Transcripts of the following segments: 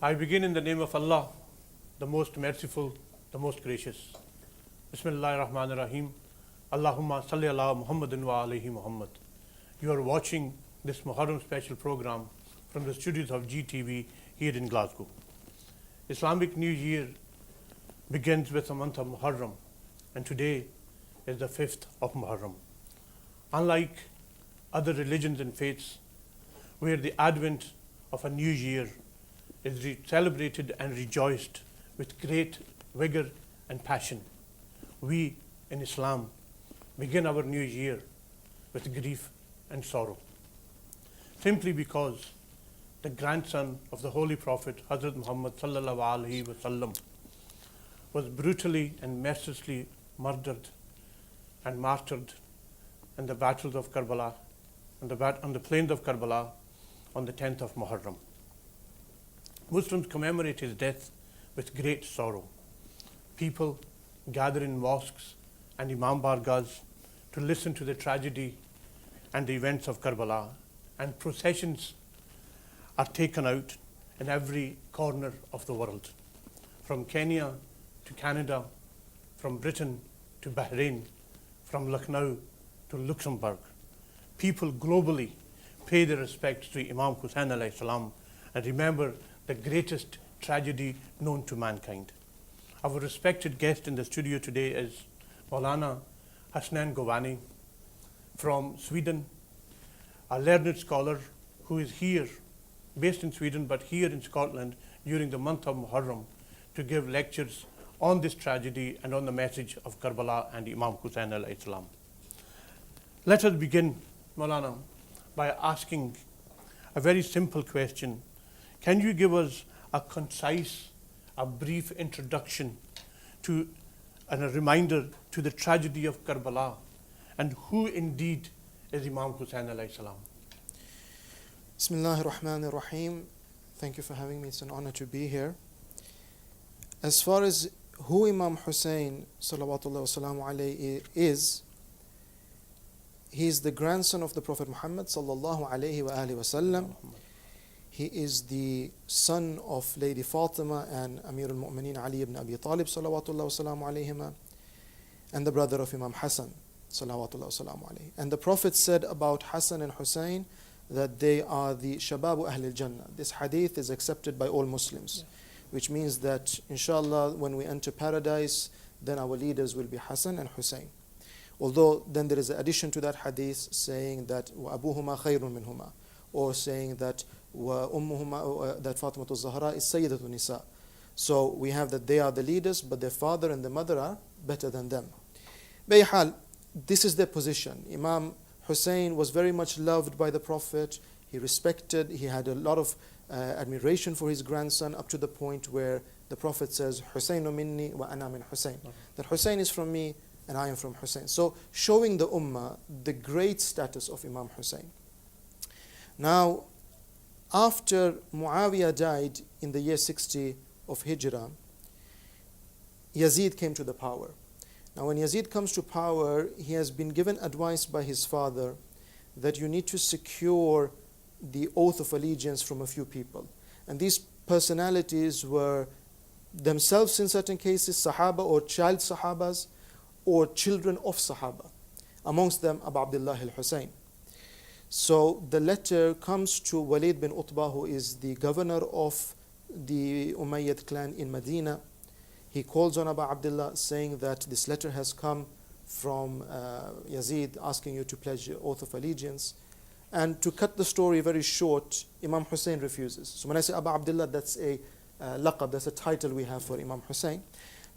I begin in the name of Allah, the most merciful, the most gracious. Bismillahir Rahmanir Rahim. Allahumma salli ala Muhammadin wa alayhi Muhammad. You are watching this Muharram special program from the studios of GTV here in Glasgow. Islamic New Year begins with the month of Muharram, and today is the 5th of Muharram. Unlike other religions and faiths, where the advent of a new year is celebrated and rejoiced with great vigor and passion, we in Islam begin our new year with grief and sorrow, simply because the grandson of the Holy Prophet Hazrat Muhammad sallallahu alaihi wasallam was brutally and mercilessly murdered and martyred in the battles of Karbala, on the plains of Karbala on the 10th of Muharram. Muslims commemorate his death with great sorrow. People gather in mosques and Imam Bargahs to listen to the tragedy and the events of Karbala, and processions are taken out in every corner of the world, from Kenya to Canada, from Britain to Bahrain, from Lucknow to Luxembourg. People globally pay their respects to Imam Hussain alayhi salam and remember the greatest tragedy known to mankind. Our respected guest in the studio today is Maulana Hasnain Govani from Sweden, a learned scholar who is here, based in Sweden, but here in Scotland during the month of Muharram to give lectures on this tragedy and on the message of Karbala and Imam Hussain alayhi salam. Let us begin, Maulana, by asking a very simple question. Can you give us a concise, a brief introduction to and a reminder to the tragedy of Karbala and who indeed is Imam Hussain alayhi salam? Bismillahir Rahmanir Rahim. Thank you for having me. It's an honor to be here. As far as who Imam Hussain salawatullah wasalamu alayhi is, he is the grandson of the Prophet Muhammad sallallahu alayhi wa alihi wasallam. He is the son of Lady Fatima and Amir al-Mu'mineen Ali ibn Abi Talib salawatullah wasalamu alayhima, and the brother of Imam Hassan salawatullah wasalamu alayhi. And the Prophet said about Hassan and Hussain that they are the shababu ahl al-Jannah. This hadith is accepted by all Muslims, which means that inshallah when we enter paradise, then our leaders will be Hassan and Hussain. Although then there is an addition to that hadith saying that وَأَبُوهُمَا خَيْرٌ مِّنْهُمَا, or saying that وَأُمُّهُمَا, that Fatima al-Zahra is Sayyidatu Nisa. So we have that they are the leaders, but their father and the mother are better than them. Bayhal, this is their position. Imam Hussain was very much loved by the Prophet. He respected, he had a lot of admiration for his grandson, up to the point where the Prophet says, Hussainu minni wa ana min Hussain. That Hussain is from me and I am from Hussain. So showing the Ummah the great status of Imam Hussain. Now, after Muawiyah died in the year 60 of Hijrah, Yazid came to the power. Now when Yazid comes to power, he has been given advice by his father that you need to secure the oath of allegiance from a few people. And these personalities were themselves in certain cases Sahaba or child Sahabas or children of Sahaba, amongst them Abu Abdullah al-Hussein. So the letter comes to Walid bin Utbah, who is the governor of the Umayyad clan in Medina. He calls on Abu Abdullah saying that this letter has come from Yazid asking you to pledge the oath of allegiance. And to cut the story very short, Imam Hussain refuses. So when I say Abu Abdullah, that's a laqab, that's a title we have for Imam Hussain.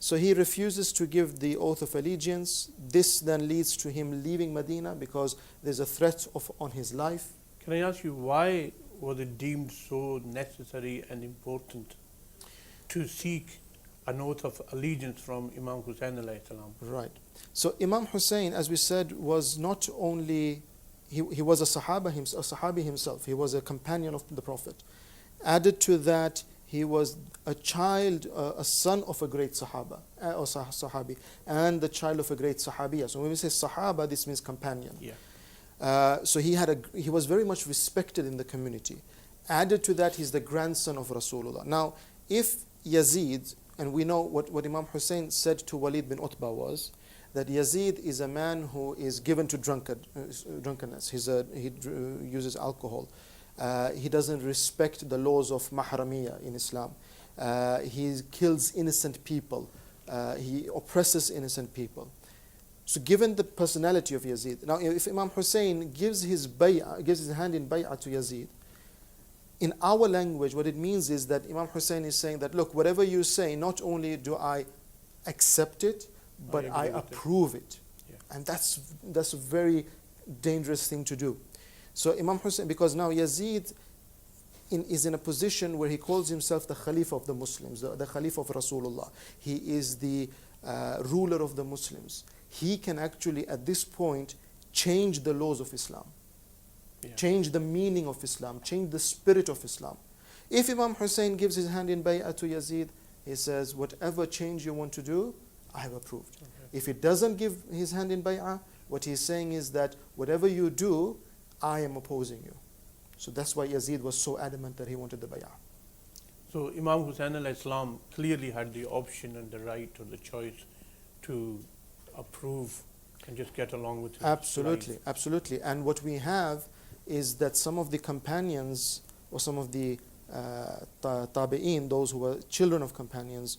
So he refuses to give the oath of allegiance. This then leads to him leaving Medina because there's a threat on his life. Can I ask you, why was it deemed so necessary and important to seek an oath of allegiance from Imam Hussain alayhi salam? Right. So Imam Hussain, as we said, was not only, he was a Sahabi himself. He was a companion of the Prophet. Added to that, he was a child, a son of a great Sahaba, or Sahabi, and the child of a great Sahabiya. So when we say Sahaba, this means companion. Yeah. So he was very much respected in the community. Added to that, he's the grandson of Rasulullah. Now, if Yazid, and we know what Imam Hussein said to Walid bin Utbah was, that Yazid is a man who is given to drunkenness. He uses alcohol. He doesn't respect the laws of mahramiyah in Islam. He kills innocent people. He oppresses innocent people. So given the personality of Yazid, now if Imam Hussein gives his hand in bay'ah to Yazid, in our language, what it means is that Imam Hussein is saying that, look, whatever you say, not only do I accept it, but I approve it. Yeah. And that's a very dangerous thing to do. So Imam Hussein, because now Yazid is in a position where he calls himself the Khalifa of the Muslims, the Khalifa of Rasulullah. He is the ruler of the Muslims. He can actually, at this point, change the laws of Islam. Yeah. Change the meaning of Islam, change the spirit of Islam. If Imam Hussein gives his hand in bay'ah to Yazid, he says, whatever change you want to do, I have approved. Okay. If he doesn't give his hand in bay'ah, what he's saying is that whatever you do, I am opposing you. So that's why Yazid was so adamant that he wanted the bay'ah. So Imam Hussein alayhi salam clearly had the option and the right or the choice to approve and just get along with his Absolutely, life. absolutely. And what we have is that some of the companions or some of the tabi'een, those who were children of companions,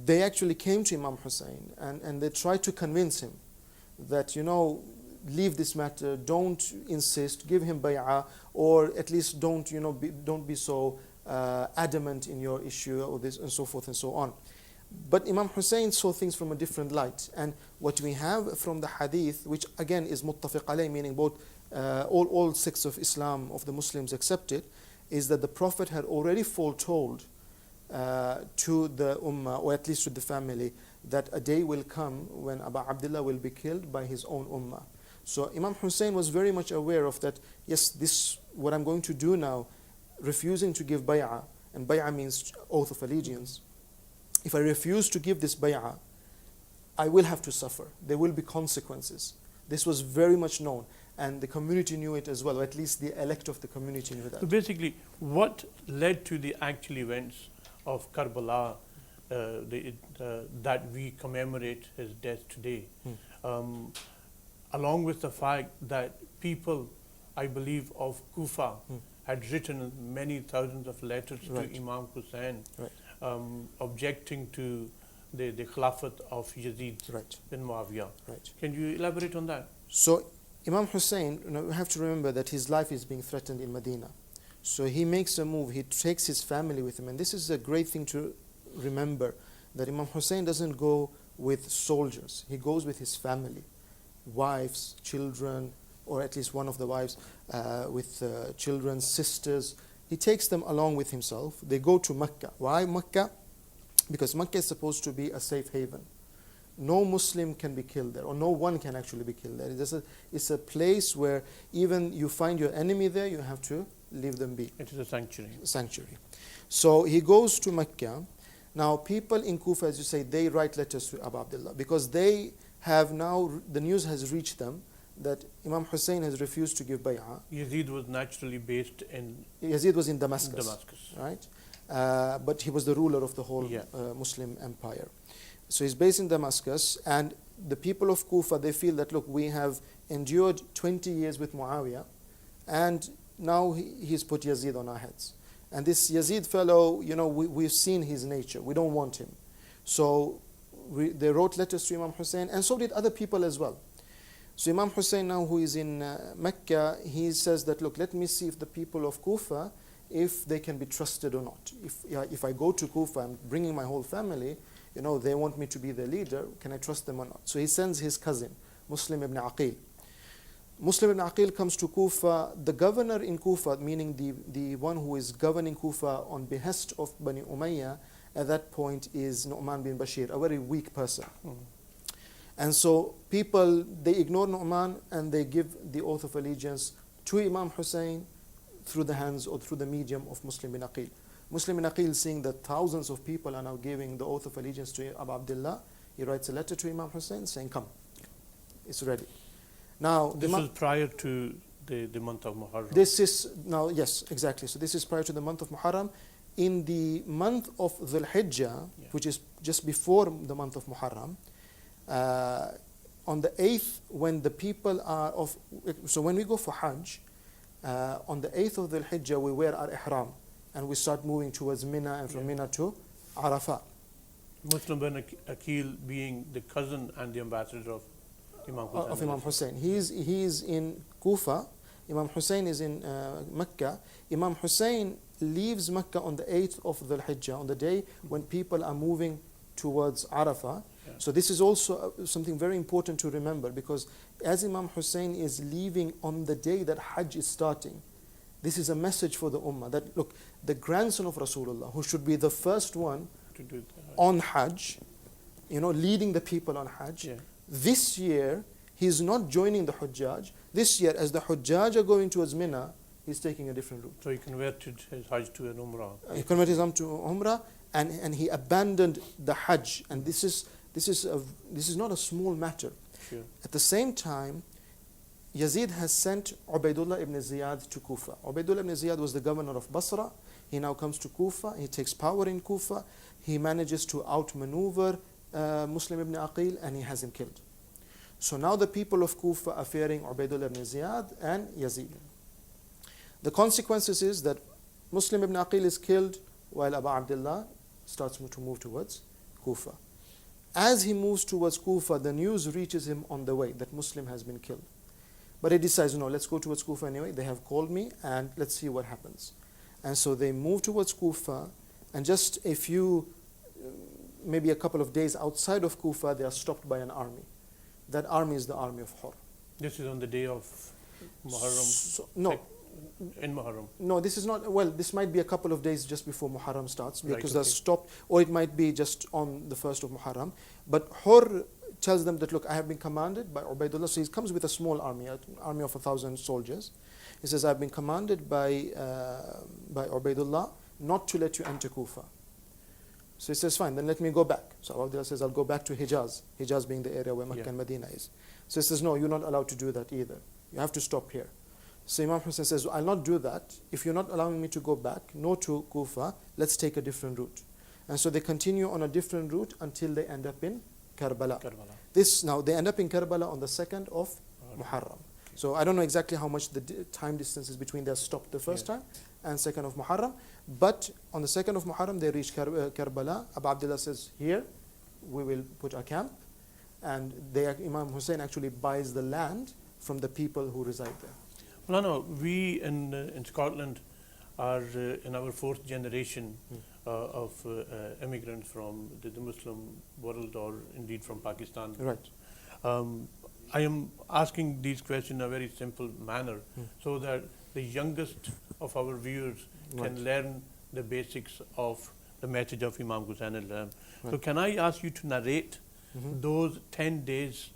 they actually came to Imam Hussein and they tried to convince him that, leave this matter, don't insist, give him bay'ah, or at least don't be so adamant in your issue or this and so forth and so on. But Imam Hussein saw things from a different light. And what we have from the hadith, which again is muttafiq alayh, meaning both all sects of Islam, of the Muslims accept it, is that the Prophet had already foretold to the ummah, or at least to the family, that a day will come when Abu Abdullah will be killed by his own ummah. So Imam Hussein was very much aware of that, yes, this, what I'm going to do now, refusing to give bay'ah, and bay'ah means oath of allegiance. If I refuse to give this bay'ah, I will have to suffer. There will be consequences. This was very much known, and the community knew it as well, or at least the elect of the community knew that. So basically, what led to the actual events of Karbala that we commemorate his death today? Along with the fact that people, I believe, of Kufa had written many thousands of letters Right. to Imam Hussein, Right. objecting to the Khilafat of Yazid Right. bin Muawiyah. Right. Can you elaborate on that? So Imam Hussein, we have to remember that his life is being threatened in Medina. So he makes a move, he takes his family with him, and this is a great thing to remember, that Imam Hussein doesn't go with soldiers, he goes with his family, wives, children, or at least one of the wives, with children, sisters. He takes them along with himself. They go to Mecca. Why Mecca? Because Mecca is supposed to be a safe haven. No Muslim can be killed there, or no one can actually be killed there. It's a place where even you find your enemy there, you have to leave them be. It is a sanctuary. So he goes to Mecca. Now people in Kufa, as you say, they write letters to Abu Abdullah because they have now, the news has reached them that Imam Hussein has refused to give bay'ah. Yazid was naturally based in Yazid was in Damascus. Right? But he was the ruler of the whole Muslim empire. So he's based in Damascus, and the people of Kufa, they feel that, look, we have endured 20 years with Muawiyah, and now he's put Yazid on our heads. And this Yazid fellow, we've seen his nature. We don't want him. So they wrote letters to Imam Hussein, and so did other people as well. So Imam Hussein now, who is in Mecca, he says that, look, let me see if the people of Kufa, if they can be trusted or not. If I go to Kufa, I'm bringing my whole family, they want me to be their leader, can I trust them or not? So he sends his cousin, Muslim ibn Aqil. Muslim ibn Aqil comes to Kufa. The governor in Kufa, meaning the one who is governing Kufa on behest of Bani Umayyah, at that point is Nu'man bin Bashir, a very weak person. And so people, they ignore Nu'man and they give the oath of allegiance to Imam Hussein through the hands or through the medium of Muslim bin Aqil. Muslim bin Aqil, seeing that thousands of people are now giving the oath of allegiance to Abu Abdullah, he writes a letter to Imam Hussein saying, come, it's ready. Now, this was prior to the month of Muharram. This is now, yes, exactly. So this is prior to the month of Muharram. In the month of Dhul Hijjah, which is just before the month of Muharram, on the 8th, when the people are of, so when we go for Hajj, on the 8th of Dhul Hijjah, we wear our ihram and we start moving towards Mina, and from Mina to Arafah. Muslim bin Aqil being the cousin and the ambassador of Imam Hussein. Of Imam Hussein. He is in Kufa. Imam Hussein is in Mecca. Imam Hussein leaves Mecca on the 8th of Dhul Hijjah, on the day when people are moving towards Arafah. So this is also something very important to remember, because as Imam Hussein is leaving on the day that Hajj is starting, this is a message for the Ummah that, look, the grandson of Rasulullah, who should be the first one to do on Hajj, leading the people on Hajj, this year he's not joining the Hujjaj. This year, as the Hujjaj are going towards Mina, he's taking a different route. So he converted his Hajj to an Umrah. He converted his Hajj to Umrah, and he abandoned the Hajj. And this is not a small matter. Sure. At the same time, Yazid has sent Ubaidullah ibn Ziyad to Kufa. Ubaidullah ibn Ziyad was the governor of Basra. He now comes to Kufa. He takes power in Kufa. He manages to outmaneuver Muslim ibn Aqil, and he has him killed. So now the people of Kufa are fearing Ubaidullah ibn Ziyad and Yazid. The consequences is that Muslim ibn Aqil is killed while Abu Abdullah starts to move towards Kufa. As he moves towards Kufa, the news reaches him on the way that Muslim has been killed. But he decides, no, let's go towards Kufa anyway. They have called me, and let's see what happens. And so they move towards Kufa, and just a few, maybe a couple of days outside of Kufa, they are stopped by an army. That army is the army of Hur. This is on the day of Muharram? No. In Muharram? No, this is not. Well, this might be a couple of days just before Muharram starts, because right, they're stopped, or it might be just on the 1st of Muharram. But Hur tells them that, look, I have been commanded by Ubaidullah. So he comes with a small army, an army of 1,000 soldiers. He says, I've been commanded by Ubaidullah not to let you enter Kufa. So he says, fine, then let me go back. So Abu Abdullah says, I'll go back to Hijaz, Hijaz being the area where Mecca and Medina is. So he says, no, you're not allowed to do that either. You have to stop here. So Imam Hussein says, I'll not do that. If you're not allowing me to go back, no to Kufa, let's take a different route. And so they continue on a different route until they end up in Karbala. Now, they end up in Karbala on the 2nd of Muharram. So I don't know exactly how much the time distance is between their stop the first time and 2nd of Muharram. But on the 2nd of Muharram, they reach Karbala. Abu Abdullah says, here, we will put our camp. And Imam Hussein actually buys the land from the people who reside there. Well, no, we in Scotland are in our 4th generation of immigrants from the Muslim world, or indeed from Pakistan. Right. I am asking these questions in a very simple manner so that the youngest of our viewers can learn the basics of the message of Imam Hussain al-Salam. So can I ask you to narrate those 10 days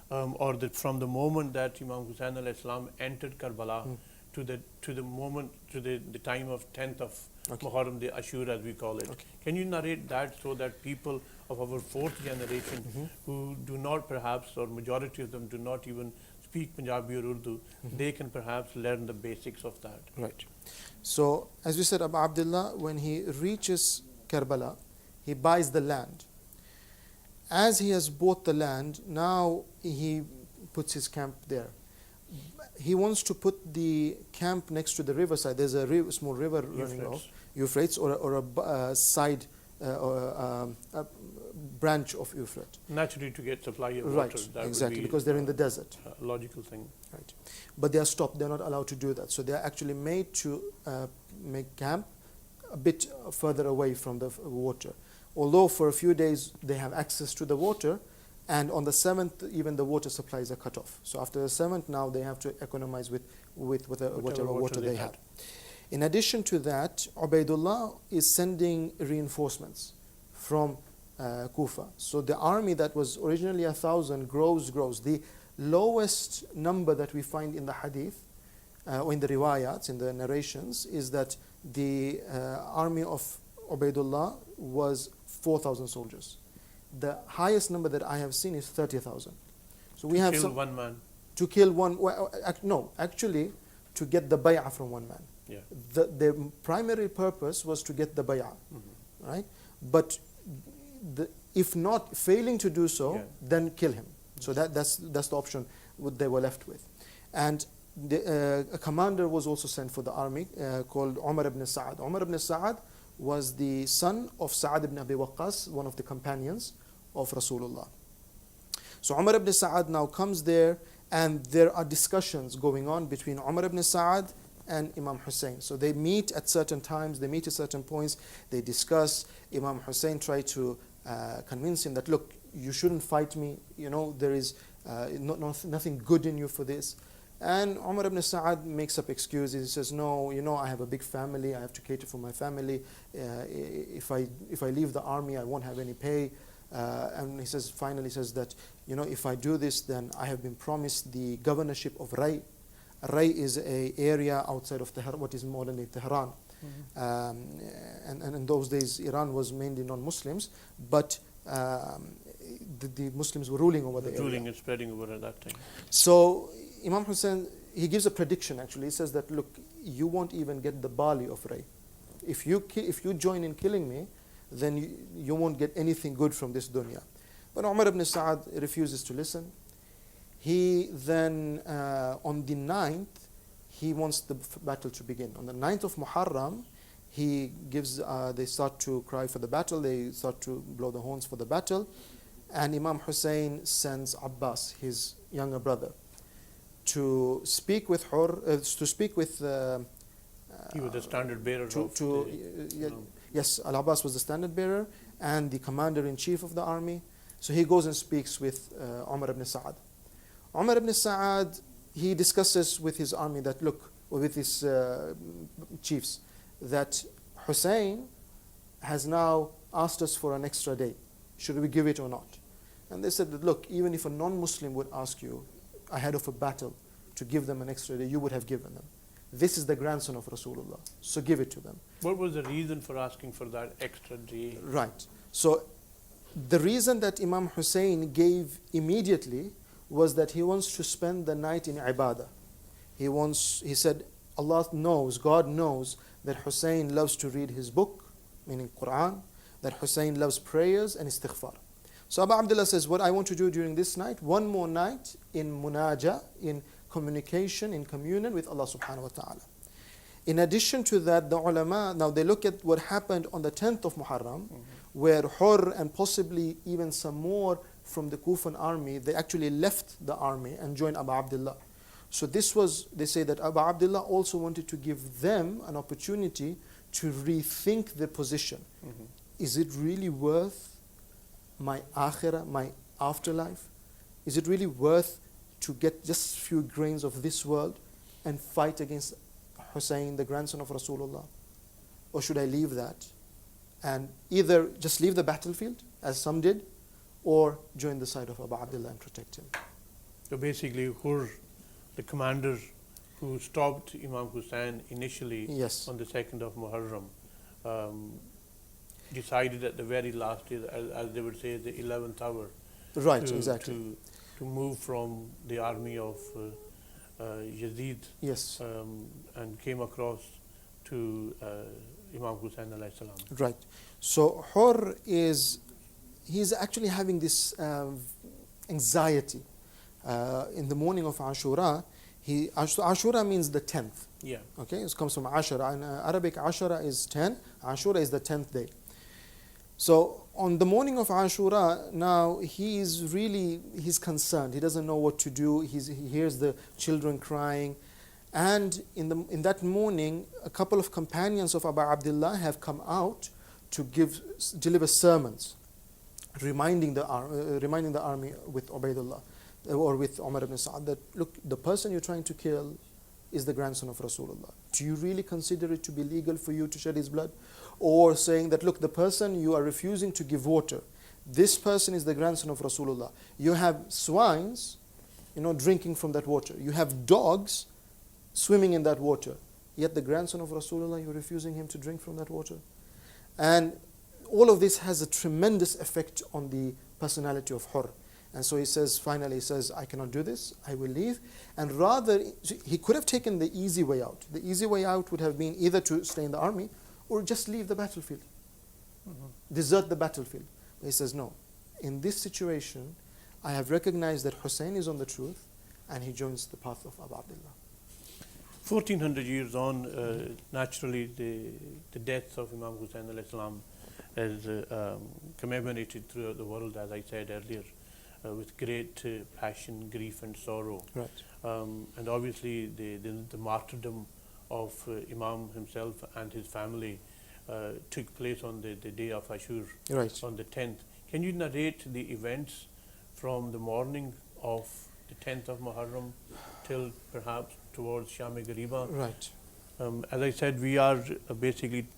from the moment that Imam Hussain al-Salam entered Karbala to the time of 10th of Muharram, the Ashura as we call it. Can you narrate that so that people of our 4th generation who do not perhaps, or majority of them do not even speak Punjabi or Urdu, they can perhaps learn the basics of that? Right. So as we said, Abu Abdullah, when he reaches Karbala, he buys the land. As he has bought the land, now he puts his camp there. He wants to put the camp next to the riverside. There's a small river running off, Euphrates, or a side or a branch of Euphrates. Naturally, to get supply of water. Right, that exactly, would be because they're in the desert. A logical thing. Right, but they are stopped. They're not allowed to do that. So they are actually made to make camp a bit further away from the water. Although for a few days they have access to the water, and on the 7th even the water supplies are cut off. So after the 7th now they have to economize with whatever water they had. In addition to that, Ubaidullah is sending reinforcements from Kufa. So the army that was originally 1,000 grows. The lowest number that we find in the hadith, or in the riwayats, in the narrations, is that the army of Ubaidullah was 4,000 soldiers. The highest number that I have seen is 30,000. So we have kill one man. To kill one. Well, no, actually, to get the bay'ah from one man. Yeah. Their primary purpose was to get the bay'ah, right? But if not failing to do so, Yeah. then kill him. So that's the option they were left with. And a commander was also sent for the army called Umar ibn Sa'ad. Umar ibn Sa'ad was the son of Sa'ad ibn Abi Waqqas, one of the companions of Rasulullah. So Umar ibn Sa'ad now comes there, and there are discussions going on between Umar ibn Sa'ad and Imam Hussein. So they meet at certain times, they meet at certain points, they discuss. Imam Hussein tried to convince him that, look, you shouldn't fight me, you know, there is nothing good in you for this. And Umar ibn Sa'ad makes up excuses. He says, no, you know, I have a big family, I have to cater for my family. If I leave the army, I won't have any pay. And he says, finally says that, you know, if I do this, then I have been promised the governorship of Ray. Ray is an area outside of Tehran, what is modern day Tehran. And in those days, Iran was mainly non-Muslims, but the Muslims were ruling over the area. Ruling and spreading over at that time. So Imam Hussein, he gives a prediction actually. He says that, look, you won't even get the barley of Ray. If you join in killing me, then you won't get anything good from this dunya. But Umar ibn Sa'ad refuses to listen. He then, on the 9th, he wants the battle to begin. On the 9th of Muharram, he gives, they start to cry for the battle, they start to blow the horns for the battle, and Imam Hussein sends Abbas, his younger brother, to speak with He was the standard bearer yes, Al-Abbas was the standard bearer and the commander-in-chief of the army. So he goes and speaks with Umar ibn Sa'ad. Umar ibn Sa'ad, he discusses with his army that, look, or with his chiefs, that Hussein has now asked us for an extra day. Should we give it or not? And they said that, look, even if a non-Muslim would ask you ahead of a battle to give them an extra day, you would have given them. This is the grandson of Rasulullah, so give it to them. What was the reason for asking for that extra day? Right. So the reason that Imam Hussein gave immediately was that he wants to spend the night in ibadah. He said, Allah knows, God knows that Hussein loves to read his book, meaning Quran, that Hussein loves prayers and istighfar. So Abu Abdullah says, what I want to do during this night, one more night in munaja, in communication, in communion with Allah subhanahu wa ta'ala. In addition to that, the ulama, now they look at what happened on the 10th of Muharram, where Hurr and possibly even some more from the Kufan army, they actually left the army and joined Abu Abdullah. So this was, they say that Abu Abdullah also wanted to give them an opportunity to rethink their position. Is it really worth my akhirah, my afterlife? Is it really worth to get just a few grains of this world and fight against Hussein, the grandson of Rasulullah? Or should I leave that and either just leave the battlefield, as some did, or join the side of Abu Abdullah and protect him? So basically, Hurr, the commander who stopped Imam Hussein initially on the 2nd of Muharram, decided at the very last day, as they would say, the 11th hour, right, exactly, to move from the army of Yazid, yes, and came across to Imam Hussein alayhi salam. Right. So Hurr he's actually having this anxiety. In the morning of Ashura, Ashura means the 10th. Yeah. Okay, it comes from Ashura. In Arabic, Ashura is 10. Ashura is the 10th day. So on the morning of Ashura, now he's concerned. He doesn't know what to do. He hears the children crying. And in that morning, a couple of companions of Abu Abdullah have come out to deliver sermons, reminding the army with Ubaidullah, or with Umar ibn Sa'ad, that, look, the person you're trying to kill is the grandson of Rasulullah. Do you really consider it to be legal for you to shed his blood? Or saying that, look, the person you are refusing to give water, this person is the grandson of Rasulullah. You have swines, drinking from that water. You have dogs swimming in that water. Yet the grandson of Rasulullah, you're refusing him to drink from that water. And all of this has a tremendous effect on the personality of Hurr. And so he says, finally, he says, I cannot do this, I will leave. And rather, he could have taken the easy way out. The easy way out would have been either to stay in the army or just leave the battlefield, desert the battlefield. But he says, no, in this situation, I have recognized that Hussein is on the truth, and he joins the path of Abu Abdullah. 1400 years on, naturally the death of Imam Hussein alayhi salam is commemorated throughout the world, as I said earlier, with great passion, grief and sorrow. Right. And obviously the martyrdom of Imam himself and his family took place on the day of Ashur, Right. on the 10th. Can you narrate the events from the morning of the 10th of Muharram till perhaps towards Sham-e Ghariba? Right. As I said, we are basically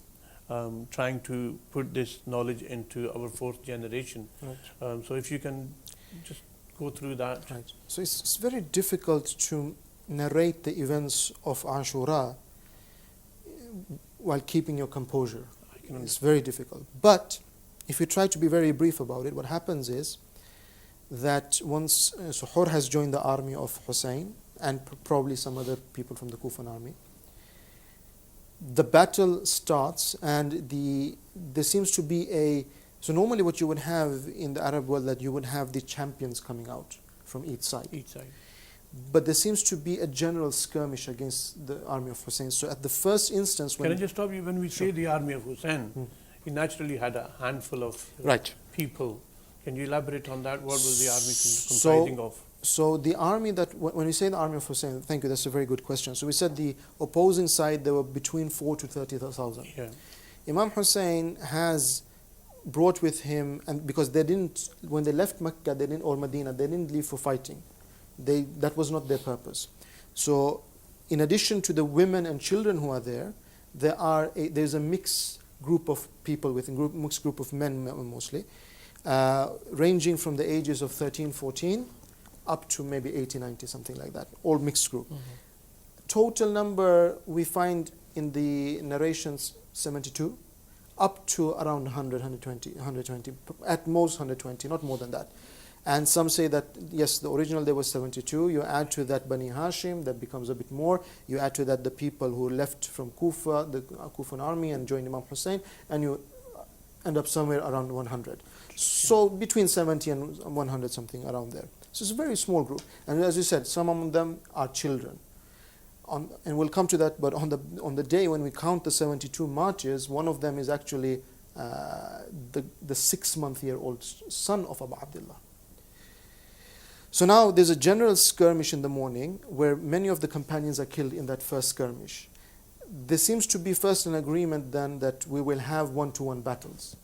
trying to put this knowledge into our fourth generation. Right. So if you can just go through that. Right. So it's very difficult to narrate the events of Ashura while keeping your composure. It's very difficult. But if you try to be very brief about it, what happens is that once Suhur has joined the army of Hussein and probably some other people from the Kufan army, the battle starts, and there seems to be so normally what you would have in the Arab world, that you would have the champions coming out from each side. But there seems to be a general skirmish against the army of Hussein. So at the first instance, Can I just stop you? When we say the army of Hussein, he naturally had a handful of people. Can you elaborate on that? What was the army comprising of? So the army that, when we say the army of Hussein, thank you, that's a very good question. So we said the opposing side, there were between 4,000 to 30,000. Yeah. Imam Hussein has brought with him, and because they didn't, when they left Mecca, or Medina, they didn't leave for fighting. That was not their purpose. So in addition to the women and children who are there, there's a mixed group of people, mixed group of men mostly, ranging from the ages of 13, 14, up to maybe 80, 90, something like that, all mixed group. Total number we find in the narrations 72, up to around 100, 120, at most 120, not more than that. And some say that, yes, the original there was 72. You add to that Bani Hashim, that becomes a bit more. You add to that the people who left from Kufa, the Kufan army, and joined Imam Hussein, and you end up somewhere around 100. So between 70 and 100, something around there. So it's a very small group. And as you said, some of them are children. And we'll come to that, but on the day when we count the 72 martyrs, one of them is actually the 6-month-old son of Abu Abdullah. So now there's a general skirmish in the morning where many of the companions are killed in that first skirmish. There seems to be first an agreement then that we will have one-to-one battles.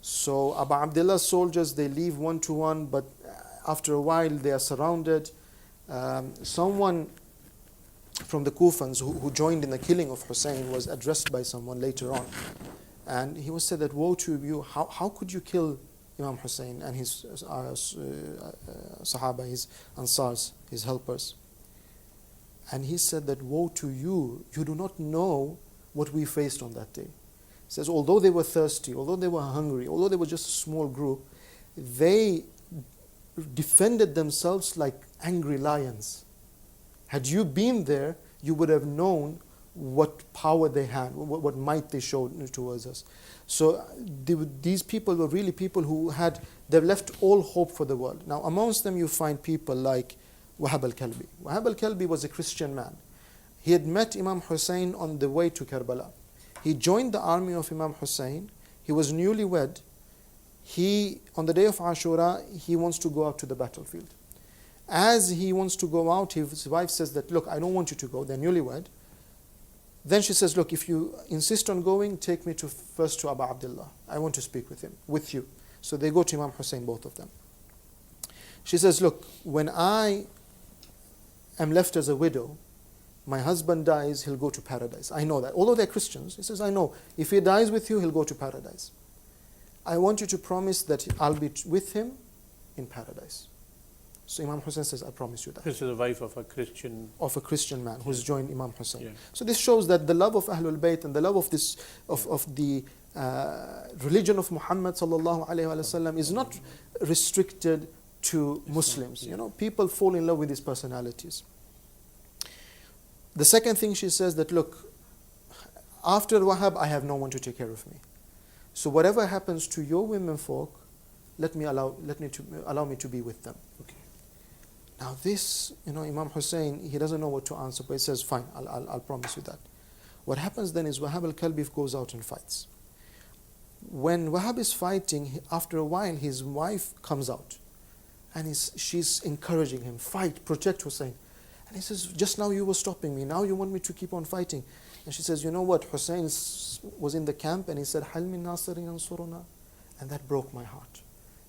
So Abu Abdullah's soldiers, they leave one-to-one, but after a while they are surrounded. Someone from the Kufans who joined in the killing of Hussein was addressed by someone later on. And he was said that, woe to you, how could you kill Imam Hussein and his Sahaba, his Ansars, his helpers? And he said that, woe to you, you do not know what we faced on that day. He says, although they were thirsty, although they were hungry, although they were just a small group, they defended themselves like angry lions. Had you been there, you would have known what power they had, what might they showed towards us. So these people were really people who they've left all hope for the world. Now amongst them you find people like Wahab al-Kalbi. Wahab al-Kalbi was a Christian man. He had met Imam Hussein on the way to Karbala. He joined the army of Imam Hussein. He was newlywed. On the day of Ashura, he wants to go out to the battlefield. As he wants to go out, his wife says that, look, I don't want you to go. They're newlywed. Then she says, look, if you insist on going, take me first to Abu Abdullah. I want to speak with you. So they go to Imam Hussein, both of them. She says, look, when I am left as a widow, my husband dies, he'll go to paradise. I know that. Although they're Christians, he says, I know. If he dies with you, he'll go to paradise. I want you to promise that I'll be with him in paradise. So Imam Hussein says, I promise you that. This is the wife of a Christian. Of a Christian man who's joined Imam Hussein. Yeah. So this shows that the love of Ahlul Bayt and the love of the religion of Muhammad sallallahu alaihi wasallam is not restricted to Muslims. yeah. You know, people fall in love with his personalities. The second thing she says that, look, after Wahab, I have no one to take care of me. So whatever happens to your women folk, allow me to be with them. Okay. Now this, you know, Imam Hussein, he doesn't know what to answer, but he says, fine, I'll promise you that. What happens then is Wahab al-Kalbi goes out and fights. When Wahab is fighting, after a while, his wife comes out. And she's encouraging him, fight, protect Hussein. And he says, just now you were stopping me, now you want me to keep on fighting. And she says, you know what, Hussein was in the camp and he said, Hal min nasirin yansuruna? And that broke my heart.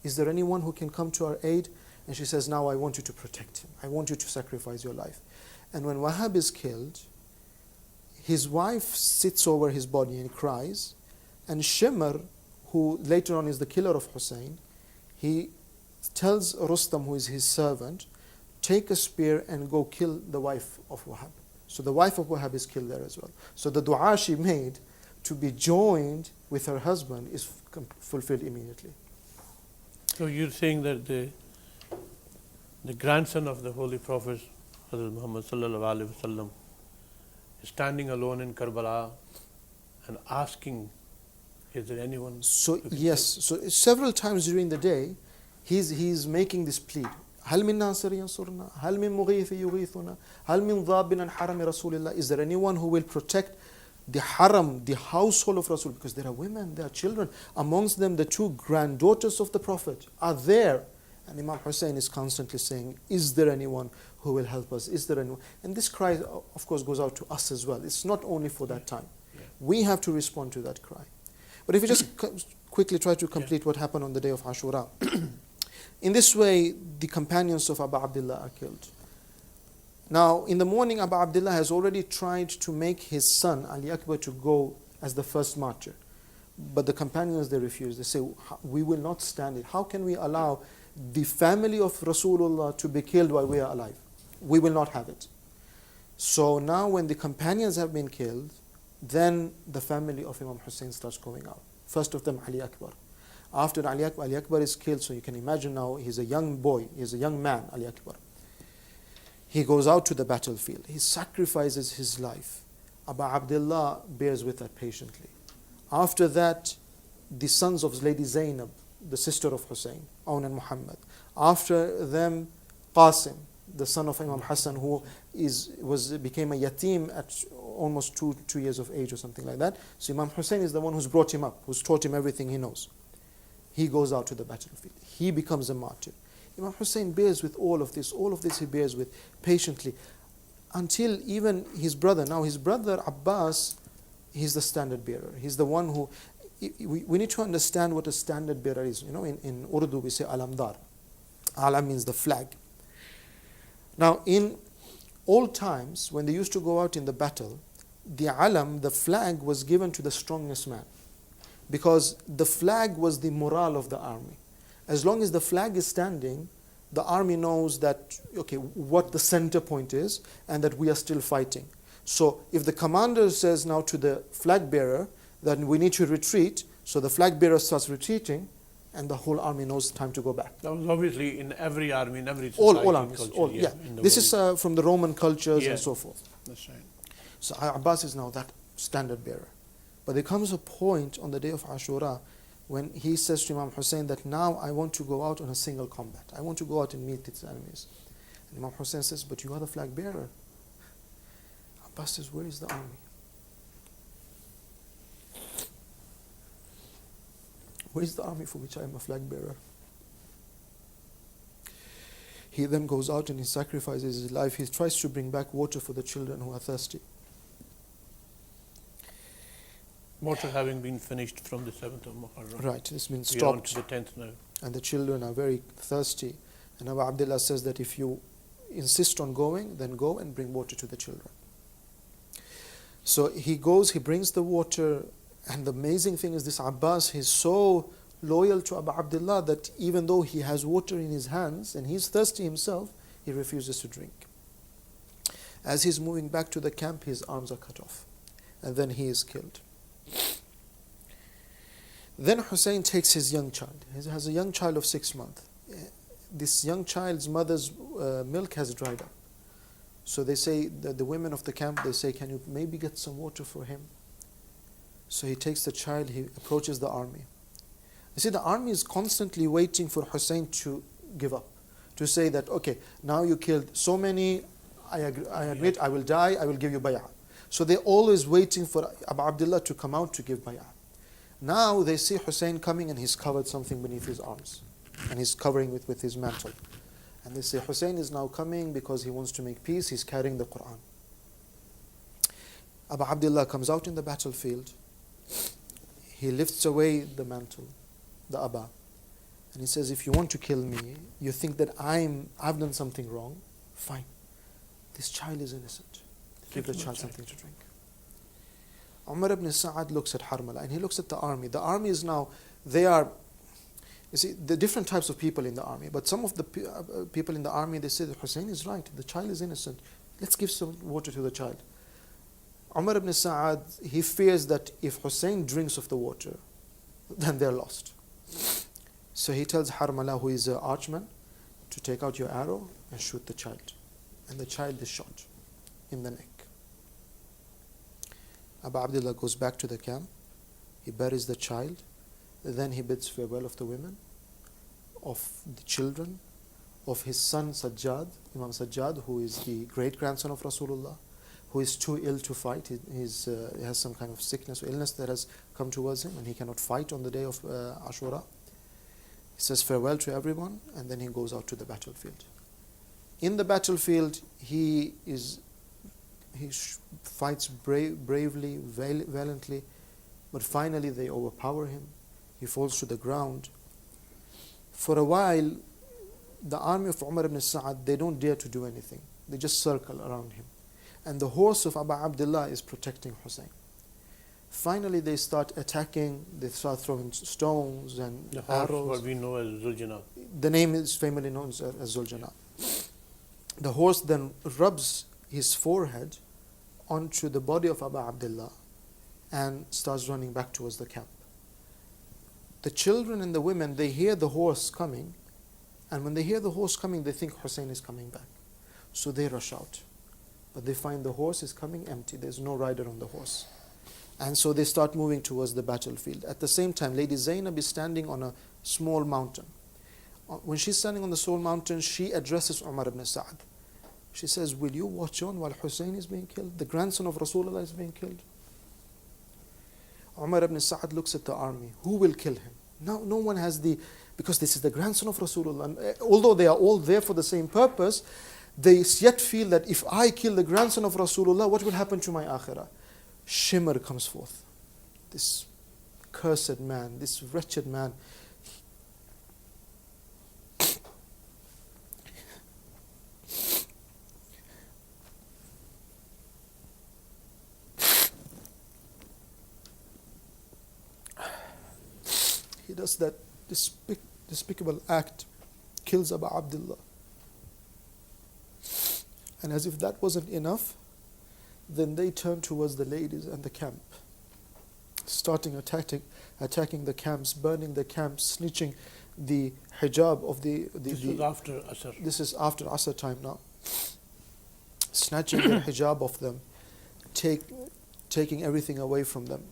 Is there anyone who can come to our aid? And she says, now I want you to protect him. I want you to sacrifice your life. And when Wahab is killed, his wife sits over his body and cries. And Shimr, who later on is the killer of Hussein, he tells Rustam, who is his servant, take a spear and go kill the wife of Wahab. So the wife of Wahab is killed there as well. So the dua she made to be joined with her husband is fulfilled immediately. So you're saying that the grandson of the Holy Prophet, Hazrat Muhammad sallallahu alaihi wasallam, is standing alone in Karbala and asking, is there anyone? So yes, so several times during the day, he's making this plea. هل من ناصر ينصرنا؟ هل من مغيث يغيثنا؟ هل من ضاب عن حرم رسول الله? Is there anyone who will protect the haram, the household of Rasul? Because there are women, there are children. Amongst them, the two granddaughters of the Prophet are there. And Imam Hussein is constantly saying, is there anyone who will help us? Is there anyone? And this cry, of course, goes out to us as well. It's not only for that time. Yeah. We have to respond to that cry. But if you just quickly try to complete what happened on the day of Ashura. In this way, the companions of Abu Abdullah are killed. Now, in the morning, Abu Abdullah has already tried to make his son, Ali Akbar, to go as the first martyr. But the companions, they refuse. They say, we will not stand it. How can we allow the family of Rasulullah to be killed while we are alive? We will not have it. So now when the companions have been killed, then the family of Imam Hussein starts going out. First of them, Ali Akbar. After Ali Akbar is killed, so you can imagine now he's a young boy, he's a young man, Ali Akbar. He goes out to the battlefield. He sacrifices his life. Abu Abdullah bears with that patiently. After that, the sons of Lady Zainab, the sister of Hussein, Awn and Muhammad. After them, Qasim, the son of Imam Hassan, who became a yatim at almost two years of age or something like that. So Imam Hussein is the one who's brought him up, who's taught him everything he knows. He goes out to the battlefield. He becomes a martyr. Imam Hussein bears with all of this he bears with patiently, until even his brother, now his brother Abbas, he's the standard bearer. He's the one who, we need to understand what a standard bearer is. You know, in Urdu we say alamdar. Alam means the flag. Now in old times, when they used to go out in the battle, the alam, the flag, was given to the strongest man. Because the flag was the morale of the army. As long as the flag is standing, the army knows that, okay, what the center point is, and that we are still fighting. So if the commander says now to the flag bearer that we need to retreat, so the flag bearer starts retreating, and the whole army knows time to go back. That was obviously in every army, in every society. All armies, culture, yeah. in the This world. is from the Roman cultures Yeah. and so forth. That's right. So Abbas is now that standard bearer. But there comes a point on the day of Ashura when he says to Imam Hussein that now I want to go out on a single combat. I want to go out and meet its enemies. And Imam Hussein says, but you are the flag bearer. Abbas says, where is the army? Where is the army for which I am a flag bearer? He then goes out and he sacrifices his life. He tries to bring back water for the children who are thirsty. Water having been finished from the 7th of Muharram. Right, it's been We are on stopped. to the 10th now. And the children are very thirsty. And Abu Abdullah says that if you insist on going, then go and bring water to the children. So he goes, he brings the water, and the amazing thing is this Abbas, he's so loyal to Abu Abdullah that even though he has water in his hands and he's thirsty himself, he refuses to drink. As he's moving back to the camp, his arms are cut off. And then he is killed. Then Hussein takes his young child. He has a young child of 6 months. this young child's mother's milk has dried up. So they say, the women of the camp, they say, can you maybe get some water for him? So he takes the child, he approaches the army. You see, the army is constantly waiting for Hussein to give up, to say that, okay, now you killed so many, I admit, I will die, I will give you bay'ah. So they're always waiting for Abu Abdullah to come out to give bay'ah. Now they see Hussein coming and he's covered something beneath his arms. And he's covering it with his mantle. And they say, Hussein is now coming because he wants to make peace, he's carrying the Quran. Abu Abdullah comes out in the battlefield. He lifts away the mantle, the Abba. And he says, if you want to kill me, you think that I've done something wrong, fine. This child is innocent. Give the child something to drink. Umar ibn Sa'ad looks at Harmala and he looks at the army. The army is now, they are, you see, the different types of people in the army. But some of the people in the army, they say that Hussein is right. The child is innocent. Let's give some water to the child. Umar ibn Sa'ad, he fears that if Hussein drinks of the water, then they're lost. So he tells Harmala, who is an archman, to take out your arrow and shoot the child. And the child is shot in the neck. Abu Abdullah goes back to the camp. He buries the child. Then he bids farewell of the women, of the children, of his son Sajjad, Imam Sajjad, who is the great-grandson of Rasulullah, who is too ill to fight. He has some kind of sickness or illness that has come towards him and he cannot fight on the day of Ashura. He says farewell to everyone and then he goes out to the battlefield. In the battlefield, he fights bravely, valiantly, but finally they overpower him. He falls to the ground. For a while, the army of Umar ibn Sa'ad, they don't dare to do anything. They just circle around him. And the horse of Abu Abdullah is protecting Hussein. Finally, they start attacking, they start throwing stones and the horse, arrows. what we know as Zuljana. The name is famously known as Zuljana. The horse then rubs his forehead onto the body of Abu Abdullah and starts running back towards the camp. The children and the women, they hear the horse coming, and when they hear the horse coming, they think Hussein is coming back. So they rush out. But they find the horse is coming empty. There's no rider on the horse. And so they start moving towards the battlefield. At the same time, Lady Zainab is standing on a small mountain. When she's standing on the small mountain, she addresses Umar ibn Sa'ad. She says, will you watch on while Hussein is being killed? The grandson of Rasulullah is being killed. Umar ibn Sa'ad looks at the army. Who will kill him? No one has because this is the grandson of Rasulullah. And although they are all there for the same purpose, they yet feel that if I kill the grandson of Rasulullah, what will happen to my akhirah? Shimr comes forth. This cursed man, this wretched man. He does that despicable act, kills Abu Abdullah. And as if that wasn't enough, then they turn towards the ladies and the camp, starting attacking the camps, burning the camps, snatching the hijab of the This is after Asr. This is after Asr time now. Snatching the hijab of them, taking everything away from them,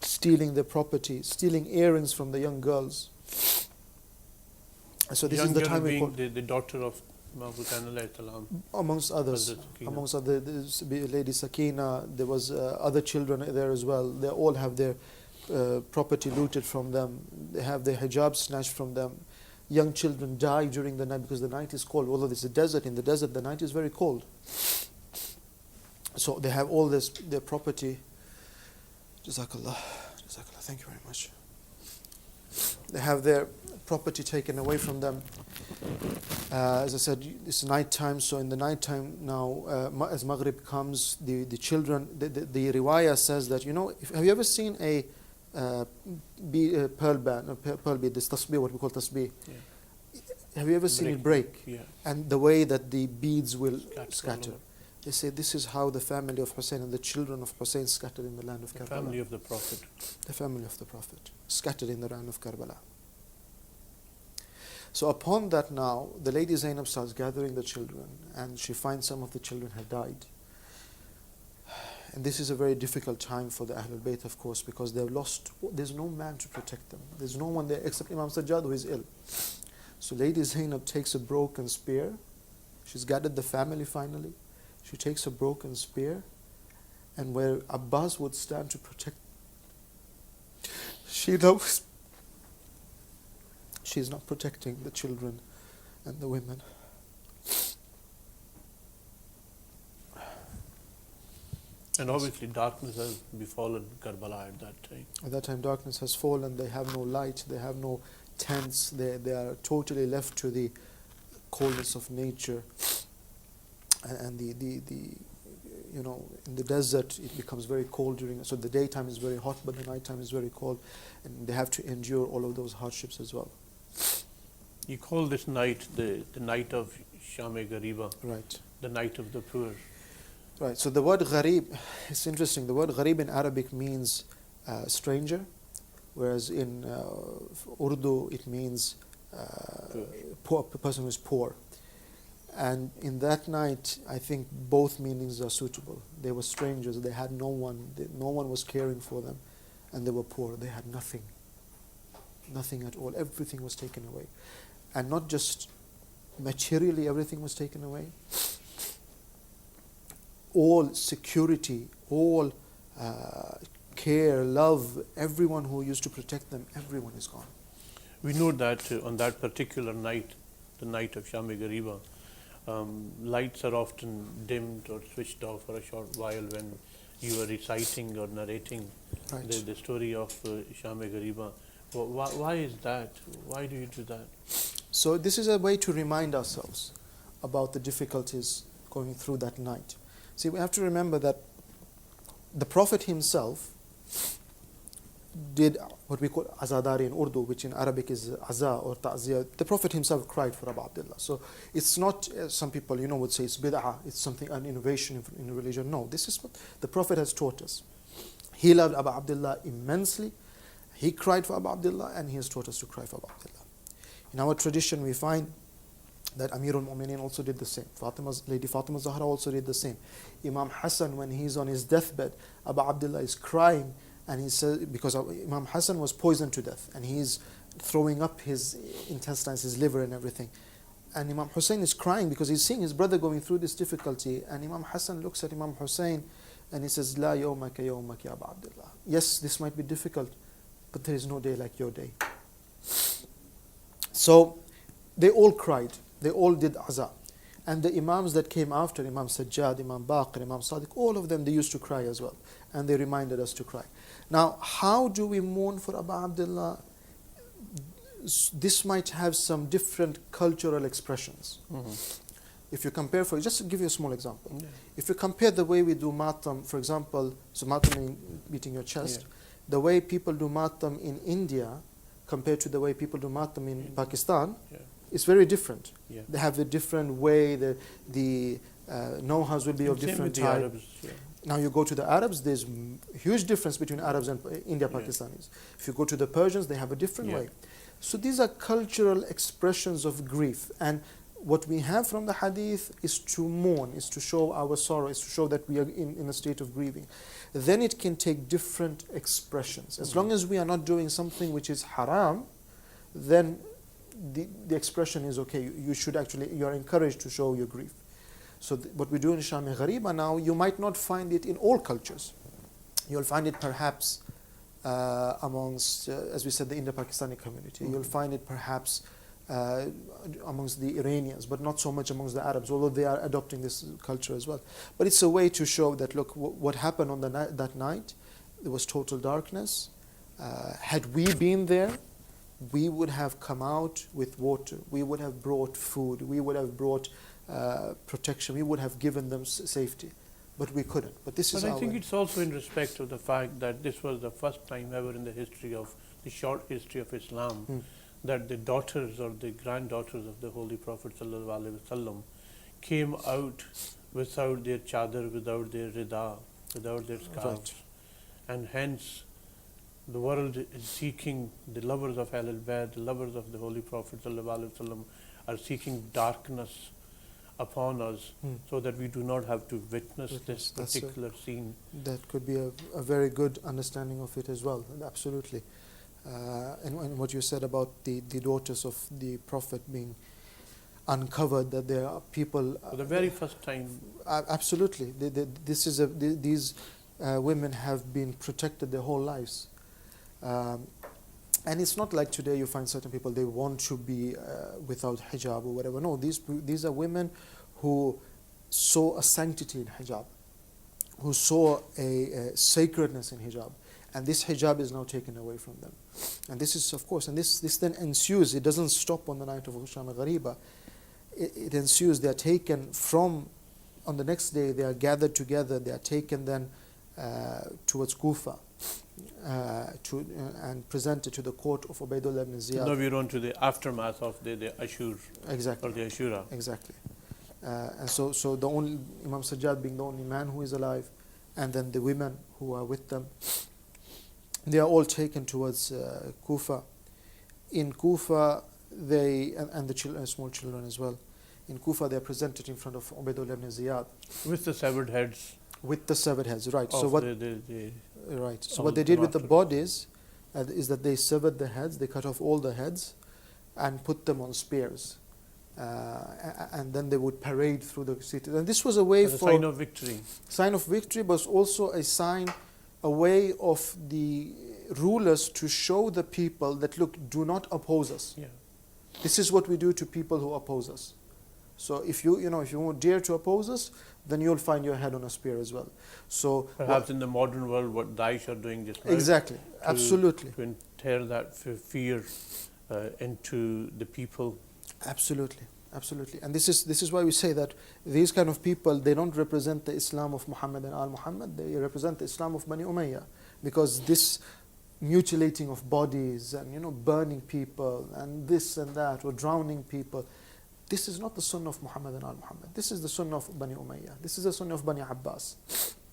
stealing their property, stealing earrings from the young girls. So this Young is the girl time we being call, the daughter of Imam Hussain alayhi salam. amongst others, Hazrat Sakina. amongst other Lady Sakina, there was other children there as well. They all have their property looted from them. They have their hijab snatched from them. Young children die during the night because the night is cold. Although it's a desert, in the desert the night is very cold. So they have all their property. Jazakallah. Jazakallah. Thank you very much. They have their property taken away from them. As I said, it's night time, so in the night time now, as Maghrib comes, the children, the riwayah says that, have you ever seen a pearl bead, this tasbih, what we call tasbih? Yeah. Have you ever seen it break? Yeah. And the way that the beads will Scatter scatter. all over. They say this is how the family of Hussein and the children of Hussein scattered in the land of The Karbala. family of the Prophet. The family of the Prophet, scattered in the land of Karbala. So upon that now, the lady Zainab starts gathering the children, and she finds some of the children had died. And this is a very difficult time for the Ahlul Bayt, of course, because they've lost, there's no man to protect them. There's no one there except Imam Sajjad, who is ill. So Lady Zainab takes a broken spear. She's gathered the family finally. She takes a broken spear, and where Abbas would stand to protect, she knows she's not protecting the children and the women. And obviously darkness has befallen Karbala at that time. At that time, darkness has fallen. They have no light. They have no tents. They are totally left to the coldness of nature. And the you know, in the desert, it becomes very cold during. So the daytime is very hot, but the nighttime is very cold, and they have to endure all of those hardships as well. You call this night the night of Sham-e-Ghariba, Right. the night of the poor. Right. So the word gharib, it's interesting. The word gharib in Arabic means stranger, whereas in Urdu it means poor, person who is poor. And in that night, I think both meanings are suitable. They were strangers. They had no one. No one was caring for them, and they were poor. They had nothing. Nothing at all. Everything was taken away, and not just materially. Everything was taken away. All security, all care, love, everyone who used to protect them, everyone is gone. We know that on that particular night, the night of Sham-e-Ghariba, lights are often dimmed or switched off for a short while when you are reciting or narrating Right. the story of Sham-e-Ghariba. Why is that? Why do you do that? So this is a way to remind ourselves about the difficulties going through that night. See, we have to remember that the Prophet himself did what we call azadari in Urdu, which in Arabic is aza or ta'ziyah. The Prophet himself cried for Abu Abdullah. So it's not, some people, you know, would say it's bid'ah, it's something, an innovation in religion. No, this is what the Prophet has taught us. He loved Abu Abdullah immensely. He cried for Abu Abdullah, and he has taught us to cry for Abu Abdullah. In our tradition, we find that Amirul Mu'mineen also did the same. Lady Fatima Zahra also did the same. Imam Hassan, when he's on his deathbed, Abu Abdullah is crying, and he says, because Imam Hassan was poisoned to death, and he's throwing up his intestines, his liver and everything. And Imam Hussein is crying because he's seeing his brother going through this difficulty. And Imam Hassan looks at Imam Hussein and he says, La yawmaka yawmaka Abu Abdullah. Yes, this might be difficult, but there is no day like your day. So they all cried. They all did aza. And the Imams that came after, Imam Sajjad, Imam Baqir, Imam Sadiq, all of them, they used to cry as well. And they reminded us to cry. Now, how do we mourn for Abu Abdullah? This might have some different cultural expressions. Mm-hmm. If you compare, just to give you a small example. Yeah. If you compare the way we do matam, for example, so matam means beating your chest, Yeah. the way people do matam in India compared to the way people do matam in Pakistan, Yeah. it's very different. Yeah. They have a different way, the know-hows will be of Same different with the type. Arabs, yeah. Now you go to the Arabs, there's huge difference between Arabs and India Yeah. Pakistanis. If you go to the Persians, they have a different Yeah. way. So these are cultural expressions of grief. And what we have from the hadith is to mourn, is to show our sorrow, is to show that we are in a state of grieving. Then it can take different expressions. As long as we are not doing something which is haram, then the expression is okay. You should actually, you are encouraged to show your grief. So what we do in Sham-e-Ghariba now, you might not find it in all cultures. You'll find it perhaps amongst, as we said, the Indo-Pakistani community. Mm-hmm. You'll find it perhaps amongst the Iranians, but not so much amongst the Arabs, although they are adopting this culture as well. But it's a way to show that, look, what happened on that night, there was total darkness. Had we been there, we would have come out with water. We would have brought food. We would have brought protection. We would have given them safety. But we couldn't. But this is But I our think way. it's also in respect of the fact that this was the first time ever in the history of the short history of Islam that the daughters or the granddaughters of the Holy Prophet ﷺ came out without their chadar, without their rida, without their scarves. Right. And hence the world is seeking, the lovers of Ahlul Bayt, the lovers of the Holy Prophet ﷺ are seeking darkness upon us so that we do not have to witness this That's it. particular scene. That could be a very good understanding of it as well. Absolutely. And what you said about the daughters of the Prophet being uncovered, that there are people. For the very first time, Absolutely. These women have been protected their whole lives. And it's not like today you find certain people, they want to be without hijab or whatever. No, these are women who saw a sanctity in hijab, who saw a sacredness in hijab. And this hijab is now taken away from them. And this is, of course, and this then ensues, it doesn't stop on the night of Husham al-Ghariba. It ensues, they are taken from, on the next day, they are gathered together, they are taken then towards Kufa and presented to the court of Ubaidullah ibn Ziyad. now we're on to the aftermath of the Ashur Exactly. or the Ashura. Exactly. And so the only, Imam Sajjad being the only man who is alive, and then the women who are with them, they are all taken towards Kufa. In Kufa, and the children, small children as well. In Kufa, they are presented in front of Ubaidullah ibn Ziyad With the severed heads with the severed heads. Right. of So what? the Right. So all what they did with the martyrs. bodies is that they severed the heads. They cut off all the heads, and put them on spears. And then they would parade through the city. And this was a way as a for sign of victory. sign of victory, but also a way of the rulers to show the people that, look, do not oppose us. Yeah. This is what we do to people who oppose us. So if you won't dare to oppose us, then you'll find your head on a spear as well. So Perhaps in the modern world, what Daesh are doing just now. exactly, absolutely, To tear that fear into the people. absolutely. And this is why we say that these kind of people, they don't represent the Islam of Muhammad and Al Muhammad. They represent the Islam of Bani Umayyah, because this mutilating of bodies and burning people and this and that, or drowning people, this is not the sunnah of Muhammad and Al Muhammad. This is the sunnah of Bani Umayyah. This is the sunnah of Bani Abbas,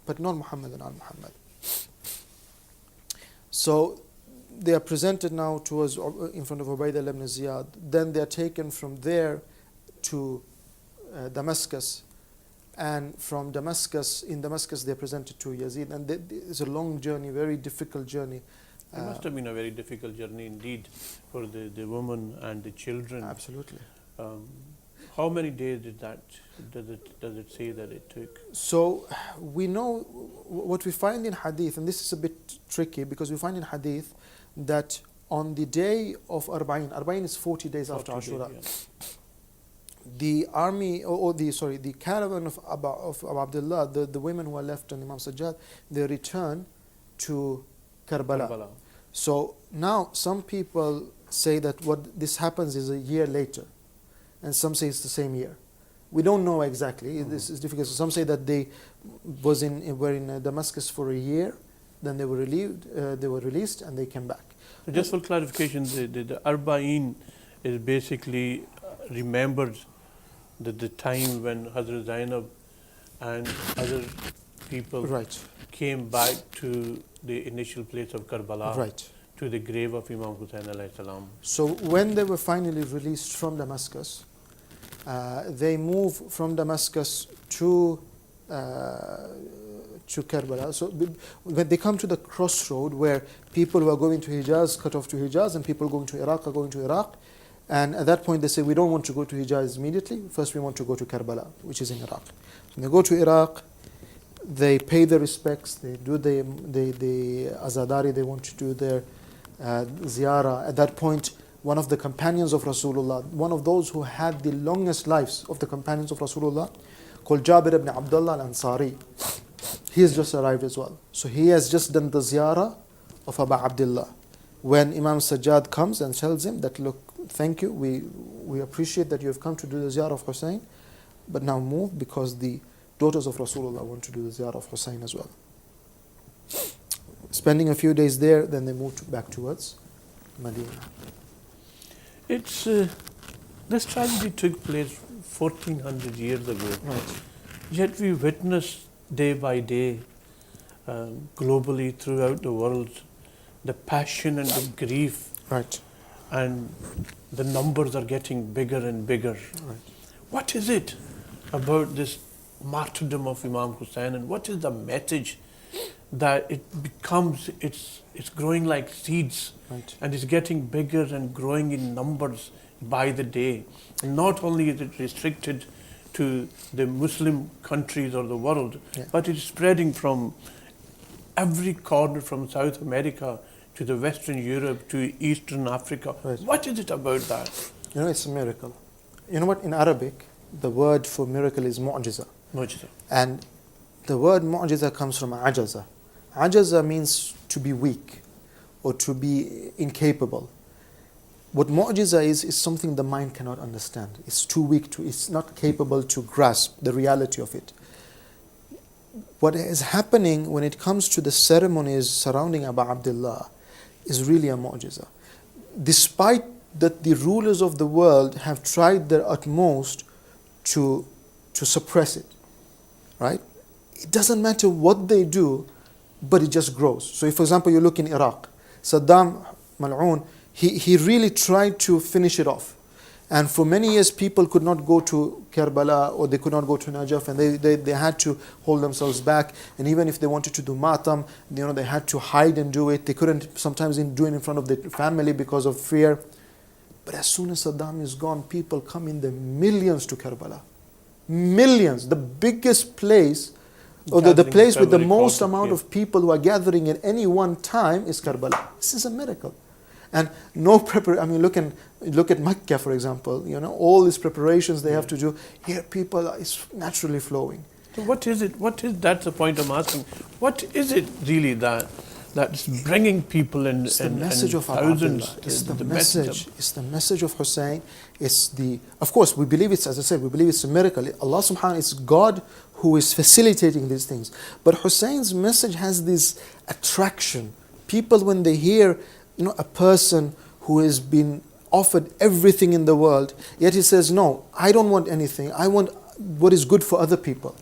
but not Muhammad and Al Muhammad. So they are presented now towards in front of Ubaidullah ibn Ziyad. Then they are taken from there to Damascus, and from Damascus, in Damascus, they are presented to Yazid, and it's a long journey, very difficult journey. It must have been a very difficult journey indeed for the woman and the children. Absolutely. How many days does it say that it took? So we know what we find in hadith, and this is a bit tricky because we find in hadith that on the day of Arba'in is 40 days after 40 days, Ashura. yeah. The army, the caravan of Abu Abdullah, the women who are left on Imam Sajjad, they return to Karbala. So now some people say that what this happens is a year later, and some say it's the same year. We don't know exactly. This is difficult. So some say that they were in Damascus for a year, then they were released, and they came back. So just for clarification, the Arba'in is basically remembered the time when Hazrat Zainab and other people Right. came back to the initial place of Karbala, Right. to the grave of Imam Hussain alayhi salam. So when they were finally released from Damascus, they move from Damascus to Karbala. So when they come to the crossroad where people who are going to Hijaz cut off to Hijaz, and people going to Iraq are going to Iraq, and at that point they say, we don't want to go to Hijaz immediately. First we want to go to Karbala, which is in Iraq. When they go to Iraq, they pay their respects, they do the azadari, they want to do their ziyarah. At that point, one of the companions of Rasulullah, one of those who had the longest lives of the companions of Rasulullah, called Jabir ibn Abdullah al-Ansari, he has just arrived as well. So he has just done the ziyarah of Abu Abdullah. When Imam Sajjad comes and tells him that, look, thank you, we appreciate that you have come to do the ziyarah of Hussein, but now move, because the daughters of Rasulullah want to do the ziyarah of Hussein as well. Spending a few days there, then they moved back towards Medina. It's this tragedy took place 1400 years ago. Right. Yet we witness day by day, globally throughout the world, the passion and the grief, Right. and the numbers are getting bigger and bigger. Right. What is it about this martyrdom of Imam Hussain, and what is the message that it becomes, it's growing like seeds, Right. and it's getting bigger and growing in numbers by the day. And not only is it restricted to the Muslim countries or the world, Yeah. but it's spreading from every corner, from South America to the Western Europe to Eastern Africa. Right. What is it about that? You know, it's a miracle. You know what? In Arabic, the word for miracle is mu'jiza. Mu'jiza. And the word mu'jiza comes from ajaza. Ajaza means to be weak or to be incapable. What mu'jiza is something the mind cannot understand. It's too weak to, it's not capable to grasp the reality of it. What is happening when it comes to the ceremonies surrounding Abu Abdullah is really a mu'jiza. Despite that the rulers of the world have tried their utmost to suppress it, right? It doesn't matter what they do, but it just grows. So if, for example, you look in Iraq, Saddam Mal'oon, he really tried to finish it off. And for many years, people could not go to Karbala or they could not go to Najaf, and they had to hold themselves back. And even if they wanted to do Matam, they had to hide and do it. They couldn't sometimes do it in front of their family because of fear. But as soon as Saddam is gone, people come in the millions to Karbala. Millions. The biggest place, or the Gathering place with the very most close, amount yeah. of people who are gathering at any one time is Karbala. This is a miracle. And no preparation. I mean, look at Mecca, for example. All these preparations they have to do. Here, people is naturally flowing. So what is it? That's the point I'm asking. What is it really that's bringing people in It's the and message of Abu thousands? Abdullah. It's the message message. It's the message of Hussein. Of course, we believe it's, as I said, we believe it's a miracle. Allah subhanahu, it's God who is facilitating these things. But Hussein's message has this attraction. People, when they hear, a person who has been offered everything in the world, yet he says, no, I don't want anything. I want what is good for other people.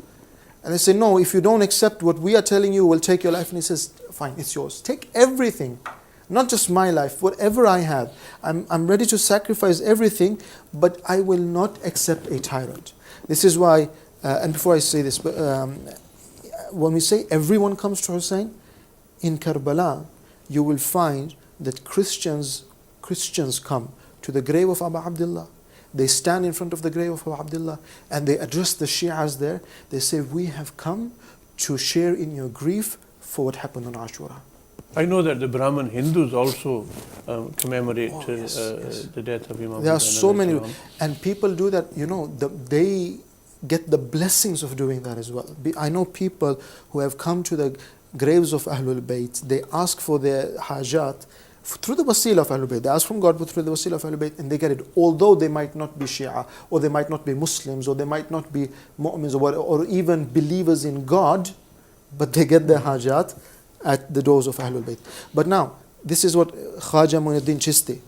And they say, no, if you don't accept what we are telling you, we'll take your life. And he says, fine, it's yours. Take everything, not just my life, whatever I have. I'm ready to sacrifice everything, but I will not accept a tyrant. This is why, and before I say this, when we say everyone comes to Hussein, in Karbala, you will find that Christians come to the grave of Abu Abdullah. They stand in front of the grave of Abu Abdullah and they address the Shi'as there. They say, we have come to share in your grief for what happened on Ashura. I know that the Brahmin Hindus also commemorate Yes. the death of Imam There are Hussain so alayhi many, salam. and people do that, they get the blessings of doing that as well. I know people who have come to the graves of Ahlul Bayt, they ask for their hajat through the wasila of Ahlul Bayt. They ask from God, but through the wasila of Ahlul Bayt, and they get it. Although they might not be Shia, or they might not be Muslims, or they might not be Mu'mins, or even believers in God, but they get their hajat at the doors of Ahlul Bayt. But now, this is what Khaja Muinuddin Chishti,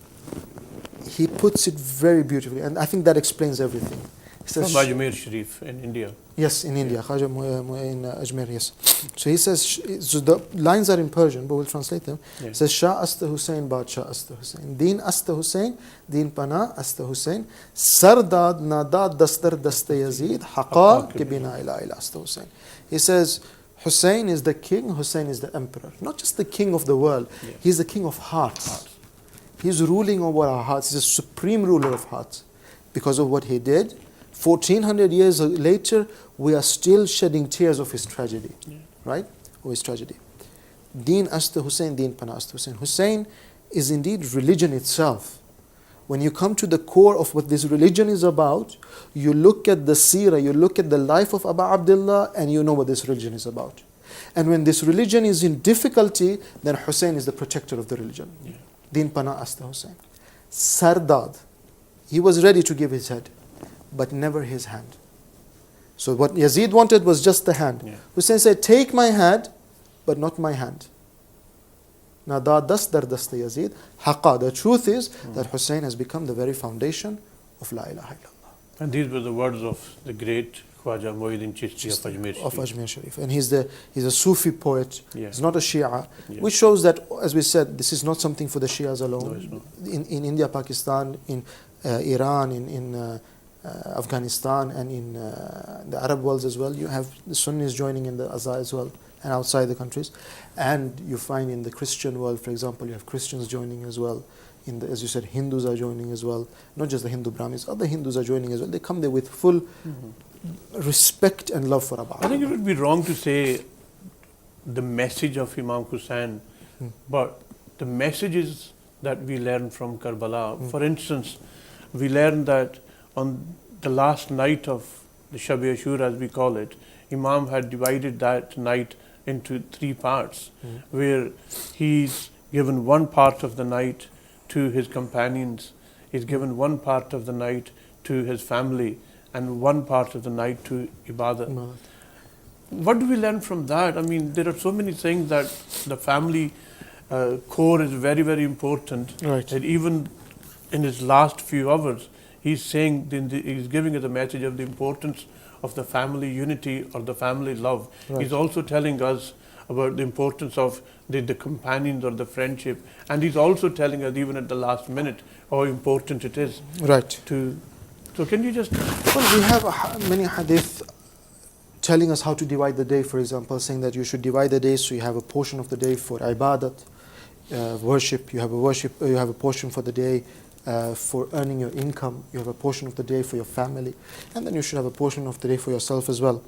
he puts it very beautifully, and I think that explains everything. He From says, Ajmer Sharif in India. yes, in India, Khaja in Ajmer, yes. So he says, so the lines are in Persian, but we'll translate them. Yeah. He says, Shah asta Hussein, Badshah asta Hussein. Deen asta Hussein, Deen Pana asta Hussein. Sardad nadad dastar daste Yazid, Haqa ke bina ila ila asta Hussein. He says, Hussein is the king, Hussein is the emperor. Not just the king of the world, Yeah. he's the king of hearts. He's ruling over our hearts. He's a supreme ruler of hearts. Because of what he did, 1400 years later, we are still shedding tears of his tragedy, right? Of his tragedy. Deen asta Hussein, Deen Pana asta Hussein. Hussein is indeed religion itself. When you come to the core of what this religion is about, you look at the seerah, you look at the life of Abu Abdullah, and you know what this religion is about. And when this religion is in difficulty, then Hussein is the protector of the religion. Yeah. Deen Pana asta Hussein. Sardad, he was ready to give his head, but never his hand. So what Yazid wanted was just the hand. Yeah. Hussein said, take my hand, but not my hand. Nada das dar dasta Yazid. Haqa. The truth is that Hussein has become the very foundation of La ilaha illallah. And these were the words of the great Khwaja Muhyiddin Chishti of Ajmer of Sharif. Ajmer Sharif, and he's a Sufi poet. Yeah. He's not a Shia, Yeah. which shows that, as we said, this is not something for the Shias No, alone. it's not. In India, Pakistan, in Iran, in Afghanistan, and in the Arab worlds as well, you have the Sunnis joining in the Azhar as well, and outside the countries. And you find in the Christian world, for example, you have Christians joining as well. As you said, Hindus are joining as well. Not just the Hindu Brahmins, other Hindus are joining as well. They come there with full respect and love for Abu I think it Abdullah. would be wrong to say the message of Imam Hussain, but the messages that we learn from Karbala. For instance, we learn that on the last night of the Shab-e Ashura, as we call it, Imam had divided that night into 3 parts, where he's given one part of the night to his companions, he's given one part of the night to his family, and one part of the night to Ibadah. What do we learn from that? I mean, there are so many things that the family core is very, very important. Right. That even in his last few hours, he's saying, he's giving us a message of the importance of the family unity or the family love. Right. He's also telling us about the importance of the companions or the friendship. And he's also telling us, even at the last minute, how important it is Right. to. So, can you just. Well, we have many hadith telling us how to divide the day, for example, saying that you should divide the day so you have a portion of the day for ibadat, worship, you have a portion for the day for earning your income, you have a portion of the day for your family, and then you should have a portion of the day for yourself as well.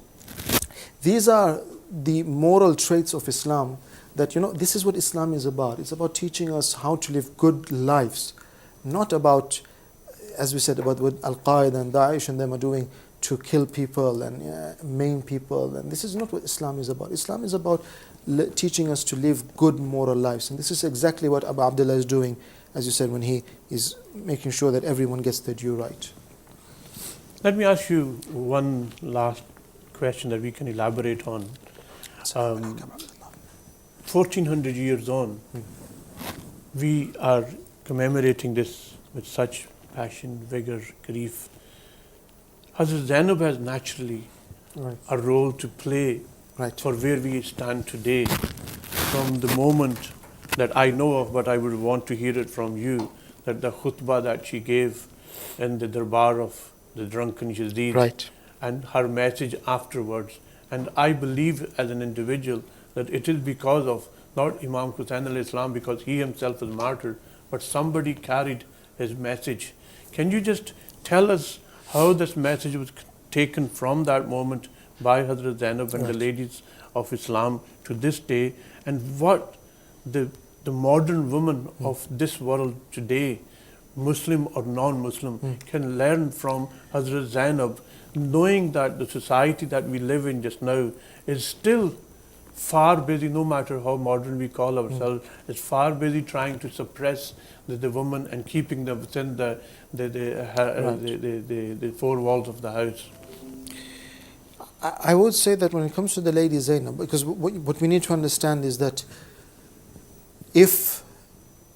These are the moral traits of Islam that, this is what Islam is about. It's about teaching us how to live good lives, not about, as we said, about what Al-Qaeda and Daesh and them are doing to kill people and maim people. And this is not what Islam is about. Islam is about teaching us to live good moral lives. And this is exactly what Abu Abdullah is doing, as you said, when he is making sure that everyone gets their due right. Let me ask you one last question that we can elaborate on. 1400 years on, we are commemorating this with such passion, vigor, grief. Hazrat Zainab has naturally Right. a role to play Right. for where we stand today. From the moment that I know of, but I would want to hear it from you, that the khutbah that she gave in the darbar of the drunken Yazid, Right. and her message afterwards. And I believe as an individual that it is because of not Imam Hussain al-Islam, because he himself was martyred, but somebody carried his message. Can you just tell us how this message was taken from that moment by Hazrat Zainab and the ladies of Islam to this day, and what the modern woman of this world today, Muslim or non-Muslim, can learn from Hazrat Zainab, knowing that the society that we live in just now is still far busy, no matter how modern we call ourselves, is far busy trying to suppress the woman and keeping them within the four walls of the house. I would say that when it comes to the lady Zainab, because what we need to understand is that if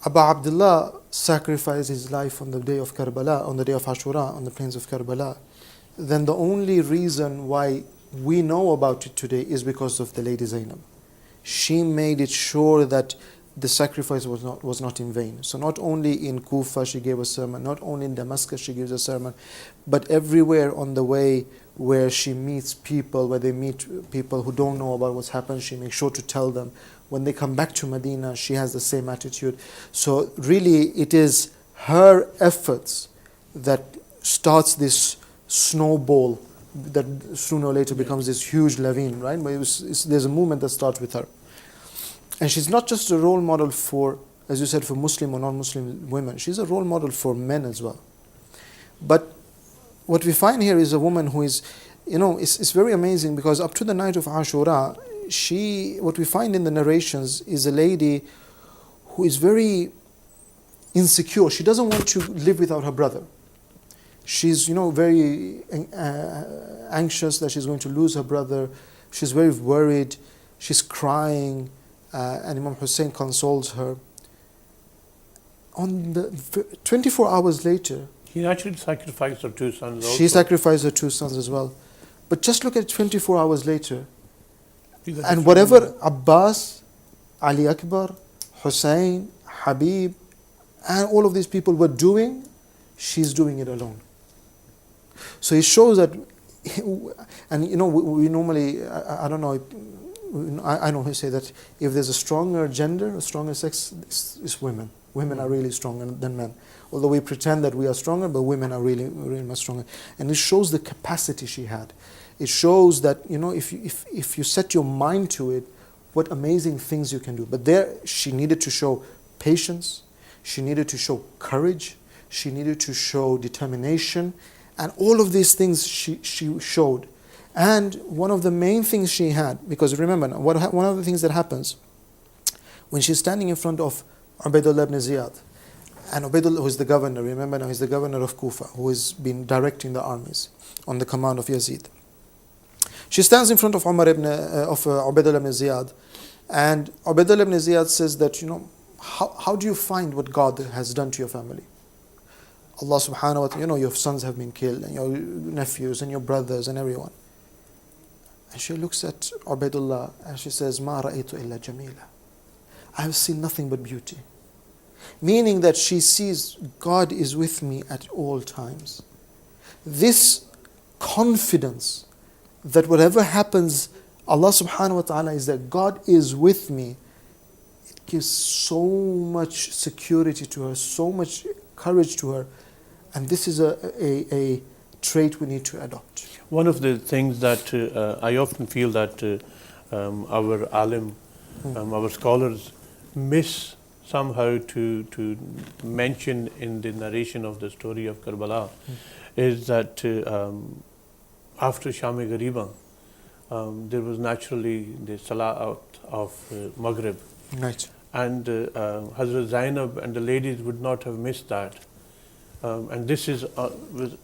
Abu Abdullah sacrificed his life on the day of Karbala, on the day of Ashura, on the plains of Karbala, then the only reason why we know about it today is because of the lady Zainab. She made it sure that the sacrifice was not in vain. So not only in Kufa she gave a sermon, not only in Damascus she gives a sermon, but everywhere on the way where she meets people, where they meet people who don't know about what's happened, she makes sure to tell them. When they come back to Medina, she has the same attitude. So really it is her efforts that starts this snowball that sooner or later becomes this huge lavine, right? But there's a movement that starts with her. And she's not just a role model for, as you said, for Muslim or non-Muslim women. She's a role model for men as well. But what we find here is a woman who is, it's very amazing, because up to the night of Ashura, what we find in the narrations is a lady who is very insecure. She doesn't want to live without her brother. She's, very anxious that she's going to lose her brother. She's very worried. She's crying. And Imam Hussein consoles her. On the 24 hours later, He actually sacrificed her 2 sons also. she sacrificed her 2 sons as well. But just look at 24 hours later, These are and different whatever women. Abbas, Ali Akbar, Hussein, Habib, and all of these people were doing, she's doing it alone. So it shows that, and you know, we normally, I don't know, I know who say that if there's a stronger gender, a stronger sex, it's women. Women are really stronger than men. Although we pretend that we are stronger, but women are really, really much stronger. And it shows the capacity she had. It shows that, you know, if you set your mind to it, what amazing things you can do. But there, she needed to show patience. She needed to show courage. She needed to show determination. And all of these things she showed. And one of the main things she had, because remember, one of the things that happens when she's standing in front of Ubaidullah ibn Ziyad, and Ubaidullah, who is the governor, remember now, he's the governor of Kufa, who has been directing the armies on the command of Yazid. She stands in front of Ubaidullah ibn Ziyad, and Ubaidullah ibn Ziyad says that, you know, how do you find what God has done to your family? Allah subhanahu wa ta'ala, you know, your sons have been killed, and your nephews, and your brothers, and everyone. And she looks at Ubaidullah, and she says, Ma ra'aytu illa jamila. I have seen nothing but beauty. Meaning that she sees God is with me at all times. This confidence that whatever happens, Allah subhanahu wa ta'ala is that God is with me, it gives so much security to her, so much courage to her. And this is a trait we need to adopt. One of the things that I often feel that our alim, our scholars miss somehow to mention in the narration of the story of Karbala is that after Sham-e Ghariba, there was naturally the Salah of Maghrib. Right. And Hazrat Zainab and the ladies would not have missed that. And this is was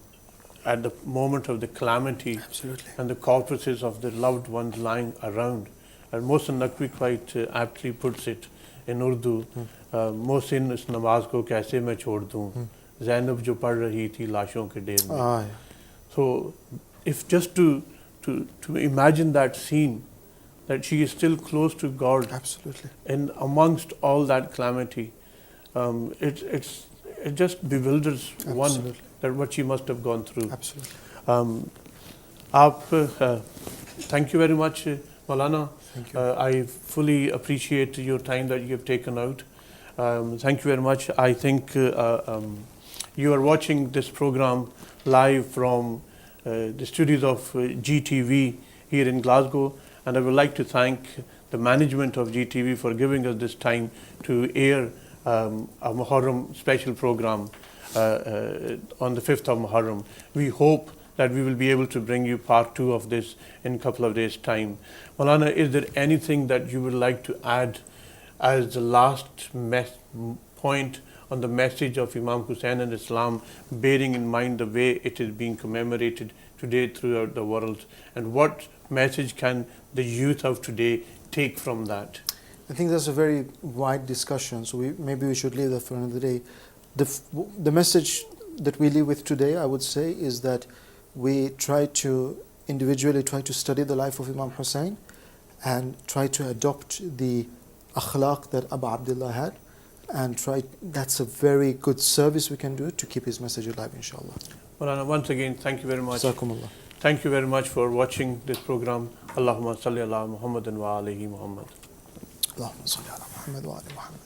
at the moment of the calamity. Absolutely. And the corpses of the loved ones lying around. And Mohsin Naqvi quite aptly puts it in Urdu, Mohsin is namaz ko kaise main chhod दूं, Zainab jo पढ़ रही थी लाशों के ढेर में. So if just to imagine that scene, that she is still close to God. Absolutely. And amongst all that calamity, it just bewilders one that what she must have gone through. Absolutely. Thank you very much, Maulana. Thank you. I fully appreciate your time that you have taken out. Thank you very much. I think you are watching this program live from the studios of GTV here in Glasgow, and I would like to thank the management of GTV for giving us this time to air a Muharram special program on the 5th of Muharram. We hope that we will be able to bring you part 2 of this in a couple of days' time. Maulana, is there anything that you would like to add as the last point on the message of Imam Hussain and Islam, bearing in mind the way it is being commemorated today throughout the world? And what message can the youth of today take from that? I think that's a very wide discussion, so maybe we should leave that for another day. The message that we leave with today, I would say, is that we try to individually try to study the life of Imam Hussain and try to adopt the akhlaq that Abu Abdullah had, and that's a very good service we can do to keep his message alive, inshallah. Maulana, once again, thank you very much. Jazakumullah. Thank you very much for watching this program. Allahumma salli ala Muhammadin wa alihi Muhammad. Allahumma salli ala Muhammad wa ali Muhammad.